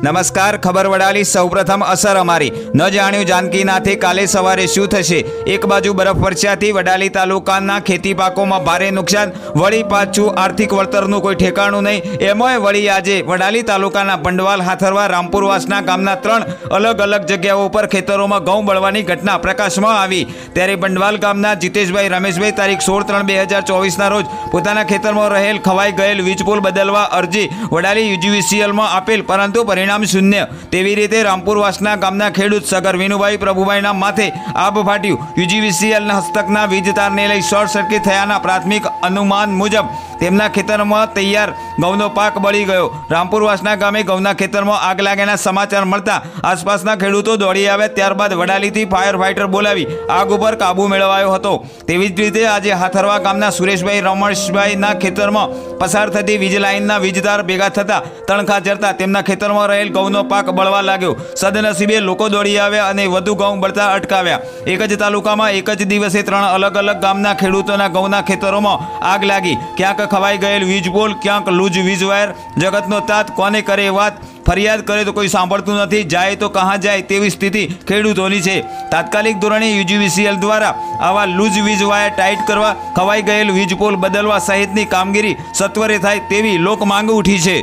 નમસ્કાર, ખબર વડાલી સૌપ્રથમ અસર અમારી ન જાણ્યું જાનકીનાથે કાલે સવારે શું થશે। એક બાજુ બરફ વર્ષાથી વડાલી તાલુકાના ખેતી પાકોમાં ભારે નુકસાન, વળી પાછું આર્થિક વળતરનું કોઈ ઠેકાણું નહીં। એમાંય વળી આજે વડાલી તાલુકાના પંડવાલ, હાથરવા, રામપુરવાસના ગામના 3 અલગ અલગ જગ્યાઓ પર ખેતરોમાં ઘઉં બળવાની ઘટના પ્રકાશમાં આવી। ત્યારે પંડવાલ ગામના જીતેશભાઈ રમેશભાઈ તારીખ 16/3/2024ના રોજ પોતાના ખેતરમાં રહેલ ખવાઈ ગયેલ વીજપોલ બદલવા અરજી વડાલી યુજીવીસીએલમાં આપેલ, પરંતુ પરિણામ શૂન્ય। તેવી રીતે રામપુરવાસના ગામના ખેડૂત સગર વિનુભાઈ પ્રભુભાઈના માથે આબ ફાટ્યું। યુજીવીસીએલના હસ્તકના વીજ તારને લઈ શોર્ટ સર્કિટ થયાના પ્રાથમિક અનુમાન મુજબ તેમના ખેતરમાં તૈયાર ઘઉંનો પાક બળી ગયો। રામપુરવાસના ગામે ઘઉંના ખેતરમાં આગ લાગ્યાના સમાચાર મળતા આસપાસના ખેડૂતો દોડી આવ્યા। ત્યારબાદ વડાલીથી ફાયર ફાઇટર બોલાવી આગ ઉપર કાબુ મેળવાયો હતો। તેવી જ રીતે આજે હાથરવા ગામના સુરેશભાઈ રમેશભાઈના ખેતરમાં પસાર થતી વીજ લાઇનના વીજતાર ભેગા થતા તણખા જરતા તેમના ખેતરમાં રહેલ ઘઉંનો પાક બળવા લાગ્યો। સદનસીબે લોકો દોડી આવ્યા અને વધુ ઘઉં બળતા અટકાવ્યા। એક જ તાલુકામાં એક જ દિવસે 3 અલગ અલગ ગામના ખેડૂતોના ઘઉંના ખેતરોમાં આગ લાગી। ક્યાંક ખવાઈ ગયેલ વીજ પોલ, ક્યાંક લૂજ વીજ વાયર। જગતનો તાત કોને કરે વાત, ફરિયાદ કરે તો કોઈ સાંભળતું નથી, જાય તો કહાં જાય તેવી સ્થિતિ ખેડૂતોની છે। તાત્કાલિક ધોરણે યુજીવીસીએલ દ્વારા આવા લૂજ વીજ વાયર ટાઈટ કરવા, ખવાઈ ગયેલ વીજ પોલ બદલવા સહિતની કામગીરી સત્વરે થાય તેવી લોક માંગ ઉઠી છે।